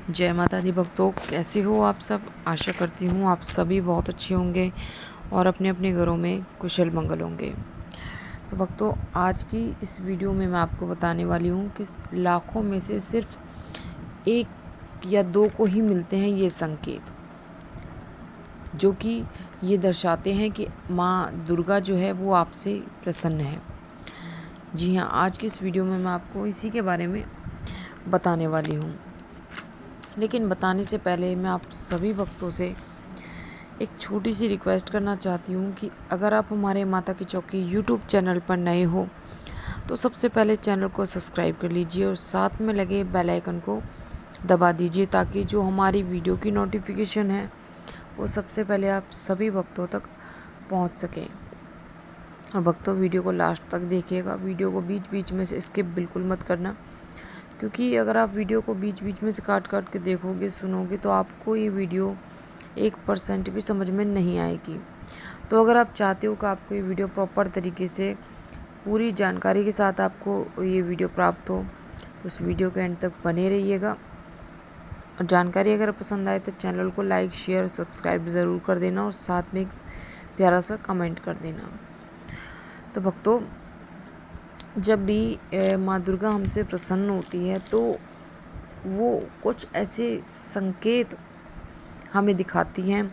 जय माता दी भक्तों, कैसे हो आप सब। आशा करती हूँ आप सभी बहुत अच्छे होंगे और अपने अपने घरों में कुशल मंगल होंगे। तो भक्तों, आज की इस वीडियो में मैं आपको बताने वाली हूँ कि लाखों में से सिर्फ एक या दो को ही मिलते हैं ये संकेत, जो कि ये दर्शाते हैं कि माँ दुर्गा जो है वो आपसे प्रसन्न है। जी हाँ, आज की इस वीडियो में मैं आपको इसी के बारे में बताने वाली हूँ। लेकिन बताने से पहले मैं आप सभी भक्तों से एक छोटी सी रिक्वेस्ट करना चाहती हूँ कि अगर आप हमारे माता की चौकी यूट्यूब चैनल पर नए हो तो सबसे पहले चैनल को सब्सक्राइब कर लीजिए और साथ में लगे बेल आइकन को दबा दीजिए, ताकि जो हमारी वीडियो की नोटिफिकेशन है वो सबसे पहले आप सभी भक्तों तक पहुँच सके। और भक्तों, वीडियो को लास्ट तक देखिएगा, वीडियो को बीच बीच में से स्किप बिल्कुल मत करना, क्योंकि अगर आप वीडियो को बीच बीच में से काट काट के देखोगे, सुनोगे, तो आपको ये वीडियो 1% भी समझ में नहीं आएगी। तो अगर आप चाहते हो कि आपको ये वीडियो प्रॉपर तरीके से पूरी जानकारी के साथ आपको ये वीडियो प्राप्त हो, तो उस वीडियो के एंड तक बने रहिएगा। और जानकारी अगर पसंद आए तो चैनल को लाइक, शेयर और सब्सक्राइब ज़रूर कर देना और साथ में एक प्यारा सा कमेंट कर देना। तो भक्तों, जब भी माँ दुर्गा हमसे प्रसन्न होती है तो वो कुछ ऐसे संकेत हमें दिखाती हैं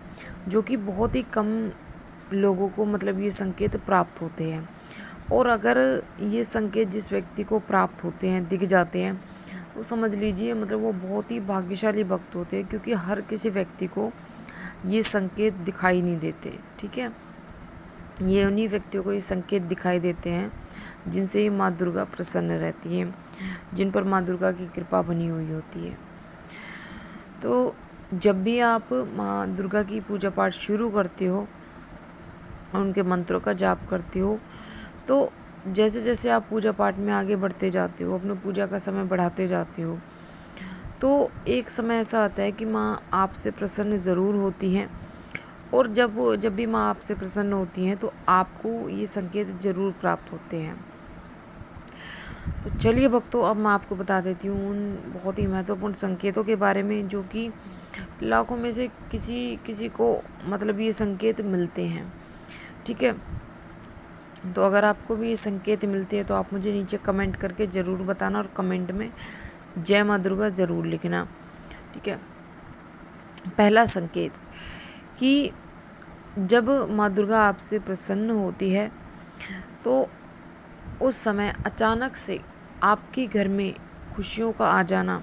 जो कि बहुत ही कम लोगों को ये संकेत प्राप्त होते हैं। और अगर ये संकेत जिस व्यक्ति को प्राप्त होते हैं, दिख जाते हैं, तो समझ लीजिए वो बहुत ही भाग्यशाली भक्त होते हैं, क्योंकि हर किसी व्यक्ति को ये संकेत दिखाई नहीं देते। ठीक है, ये उन्हीं व्यक्तियों को ये संकेत दिखाई देते हैं जिनसे ही माँ दुर्गा प्रसन्न रहती है, जिन पर माँ दुर्गा की कृपा बनी हुई होती है। तो जब भी आप माँ दुर्गा की पूजा पाठ शुरू करते हो और उनके मंत्रों का जाप करते हो, तो जैसे जैसे आप पूजा पाठ में आगे बढ़ते जाते हो, अपने पूजा का समय बढ़ाते जाते हो, तो एक समय ऐसा आता है कि माँ आपसे प्रसन्न ज़रूर होती हैं। और जब भी माँ आपसे प्रसन्न होती हैं तो आपको ये संकेत ज़रूर प्राप्त होते हैं। तो चलिए भक्तों, अब मैं आपको बता देती हूँ उन बहुत ही महत्वपूर्ण संकेतों के बारे में, जो कि लाखों में से किसी किसी को ये संकेत मिलते हैं। ठीक है, तो अगर आपको भी ये संकेत मिलते हैं तो आप मुझे नीचे कमेंट करके ज़रूर बताना और कमेंट में जय माँ दुर्गा ज़रूर लिखना। ठीक है, पहला संकेत कि जब माँ दुर्गा आपसे प्रसन्न होती है तो उस समय अचानक से आपके घर में खुशियों का आ जाना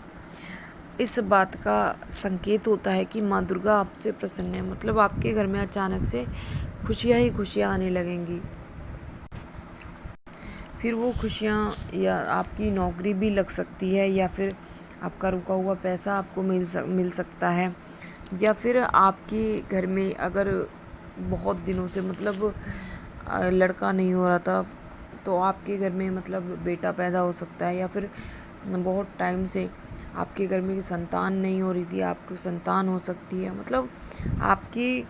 इस बात का संकेत होता है कि माँ दुर्गा आपसे प्रसन्न है। आपके घर में अचानक से खुशियाँ ही खुशियाँ आने लगेंगी। फिर वो खुशियाँ या आपकी नौकरी भी लग सकती है, या फिर आपका रुका हुआ पैसा आपको मिल सकता है, या फिर आपके घर में अगर बहुत दिनों से लड़का नहीं हो रहा था तो आपके घर में बेटा पैदा हो सकता है, या फिर बहुत टाइम से आपके घर में संतान नहीं हो रही थी, आपको संतान हो सकती है। आपकी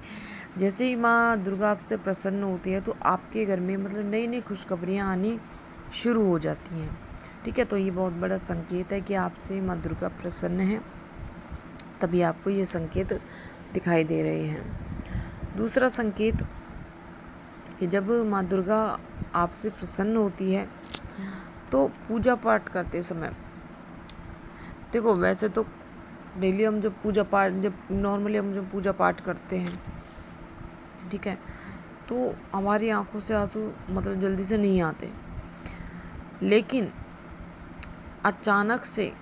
जैसे ही माँ दुर्गा आपसे प्रसन्न होती है तो आपके घर में नई नई खुशखबरियाँ आनी शुरू हो जाती हैं। ठीक है, तो ये बहुत बड़ा संकेत है कि आपसे माँ दुर्गा प्रसन्न है, तभी आपको ये संकेत दिखाई दे रहे हैं। दूसरा संकेत कि जब माँ दुर्गा आपसे प्रसन्न होती है तो पूजा पाठ करते समय, देखो वैसे तो डेली हम जब नॉर्मली हम जब पूजा पाठ करते हैं, ठीक है, तो हमारी आंखों से आंसू जल्दी से नहीं आते, लेकिन अचानक से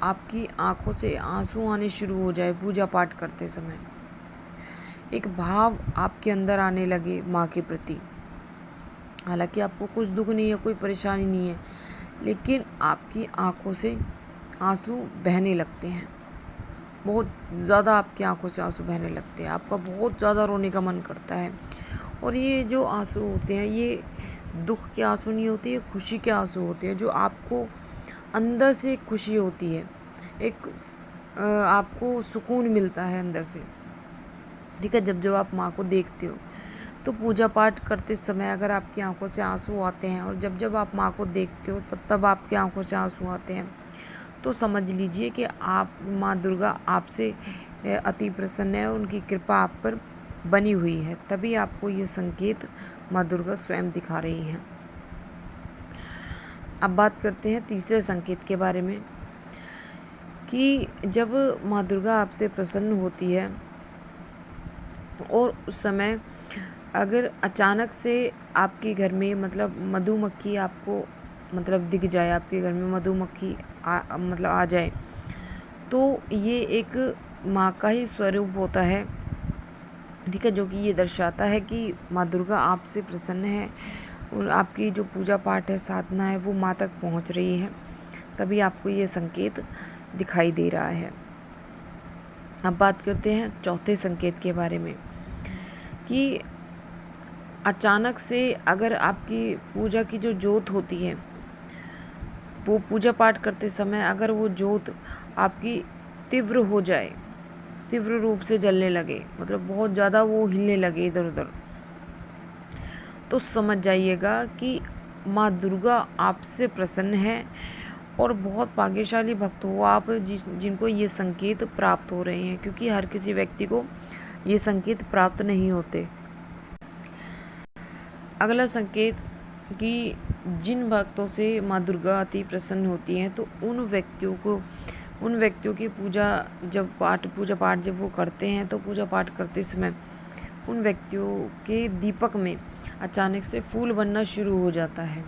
आपकी आंखों से आंसू आने शुरू हो जाए पूजा पाठ करते समय, एक भाव आपके अंदर आने लगे माँ के प्रति। हालांकि आपको कुछ दुख नहीं है, कोई परेशानी नहीं है, लेकिन आपकी आंखों से आंसू बहने लगते हैं, बहुत ज़्यादा आपकी आंखों से आंसू बहने लगते हैं, आपका बहुत ज़्यादा रोने का मन करता है। और ये जो आंसू होते हैं ये दुख के आंसू नहीं होते, ये खुशी के आंसू होते हैं, जो आपको अंदर से एक खुशी होती है, आपको सुकून मिलता है अंदर से। ठीक है, जब आप माँ को देखते हो तो पूजा पाठ करते समय अगर आपकी आंखों से आंसू आते हैं, और जब आप माँ को देखते हो तब आपकी आंखों से आंसू आते हैं, तो समझ लीजिए कि आप माँ दुर्गा आपसे अति प्रसन्न है, उनकी कृपा आप पर बनी हुई है, तभी आपको ये संकेत माँ दुर्गा स्वयं दिखा रही हैं। अब बात करते हैं तीसरे संकेत के बारे में कि जब माँ दुर्गा आपसे प्रसन्न होती है और उस समय अगर अचानक से आपके घर में मतलब मधुमक्खी आपको मतलब दिख जाए, आपके घर में मधुमक्खी मतलब आ जाए, तो ये एक माँ का ही स्वरूप होता है, ठीक है, जो कि ये दर्शाता है कि माँ दुर्गा आपसे प्रसन्न है और आपकी जो पूजा पाठ है, साधना है, वो माँ तक पहुँच रही है, तभी आपको ये संकेत दिखाई दे रहा है। अब बात करते हैं चौथे संकेत के बारे में कि अचानक से अगर आपकी पूजा की जो ज्योत होती है, वो पूजा पाठ करते समय अगर वो ज्योत आपकी तीव्र हो जाए, तीव्र रूप से जलने लगे, मतलब बहुत ज़्यादा वो हिलने लगे इधर उधर, तो समझ जाइएगा कि माँ दुर्गा आपसे प्रसन्न है और बहुत भाग्यशाली भक्त हो आप जिनको ये संकेत प्राप्त हो रहे हैं, क्योंकि हर किसी व्यक्ति को ये संकेत प्राप्त नहीं होते। अगला संकेत कि जिन भक्तों से माँ दुर्गा अति प्रसन्न होती हैं, तो उन व्यक्तियों की पूजा पाठ जब वो करते हैं, तो पूजा पाठ करते समय उन व्यक्तियों के दीपक में अचानक से फूल बनना शुरू हो जाता है,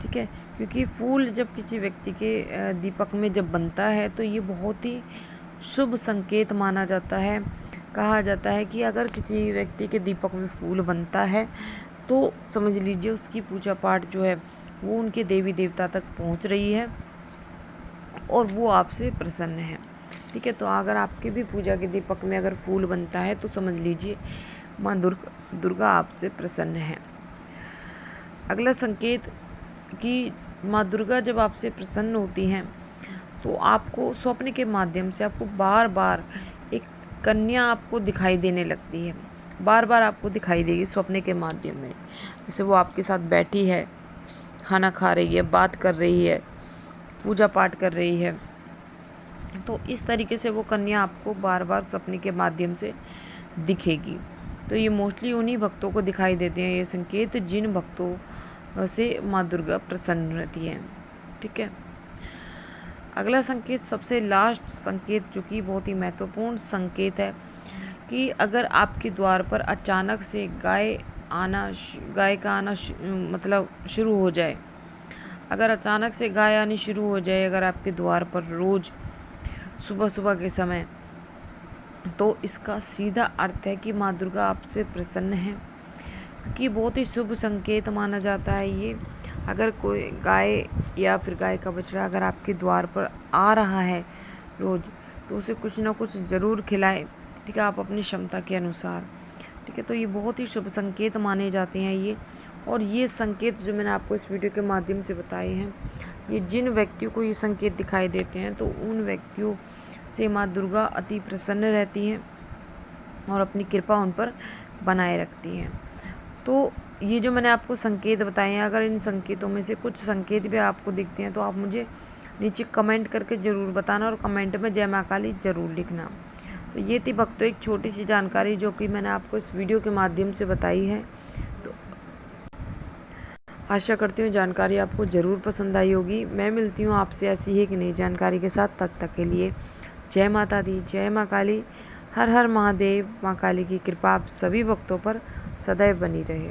ठीक है, क्योंकि फूल जब किसी व्यक्ति के दीपक में जब बनता है तो ये बहुत ही शुभ संकेत माना जाता है। कहा जाता है कि अगर किसी व्यक्ति के दीपक में फूल बनता है तो समझ लीजिए उसकी पूजा पाठ जो है वो उनके देवी देवता तक पहुंच रही है और वो आपसे प्रसन्न है, ठीक है। तो अगर आपके भी पूजा के दीपक में अगर फूल बनता है तो समझ लीजिए माँ दुर्गा आपसे प्रसन्न है। अगला संकेत कि माँ दुर्गा जब आपसे प्रसन्न होती हैं तो आपको स्वप्न के माध्यम से आपको बार बार एक कन्या आपको दिखाई देने लगती है, बार बार आपको दिखाई देगी स्वप्न के माध्यम में, जैसे वो आपके साथ बैठी है, खाना खा रही है, बात कर रही है, पूजा पाठ कर रही है, तो इस तरीके से वो कन्या आपको बार बार स्वप्न के माध्यम से दिखेगी। तो ये मोस्टली उन्हीं भक्तों को दिखाई देते हैं ये संकेत जिन भक्तों से माँ दुर्गा प्रसन्न रहती है, ठीक है। अगला संकेत, सबसे लास्ट संकेत, जो कि बहुत ही महत्वपूर्ण संकेत है कि अगर आपके द्वार पर अचानक से गाय का आना मतलब शुरू हो जाए, अगर अचानक से गाय आनी शुरू हो जाए अगर आपके द्वार पर रोज़ सुबह सुबह के समय, तो इसका सीधा अर्थ है कि माँ दुर्गा आपसे प्रसन्न है, क्योंकि बहुत ही शुभ संकेत माना जाता है ये। अगर कोई गाय या फिर गाय का बछड़ा अगर आपके द्वार पर आ रहा है रोज़, तो उसे कुछ ना कुछ ज़रूर खिलाए, ठीक है, आप अपनी क्षमता के अनुसार, ठीक है। तो ये बहुत ही शुभ संकेत माने जाते हैं ये, और ये संकेत जो मैंने आपको इस वीडियो के माध्यम से बताए हैं, ये जिन व्यक्तियों को ये संकेत दिखाई देते हैं तो उन व्यक्तियों से माँ दुर्गा अति प्रसन्न रहती हैं और अपनी कृपा उन पर बनाए रखती हैं। तो ये जो मैंने आपको संकेत बताए हैं, अगर इन संकेतों में से कुछ संकेत भी आपको दिखते हैं तो आप मुझे नीचे कमेंट करके ज़रूर बताना और कमेंट में जय माँ काली ज़रूर लिखना। तो ये थी भक्तों एक छोटी सी जानकारी जो कि मैंने आपको इस वीडियो के माध्यम से बताई है। तो आशा करती हूँ जानकारी आपको ज़रूर पसंद आई होगी। मैं मिलती हूँ आपसे ऐसी ही एक नई जानकारी के साथ, तब तक के लिए जय माता दी, जय माँ काली, हर हर महादेव। माँ काली की कृपा आप सभी भक्तों पर सदैव बनी रहे।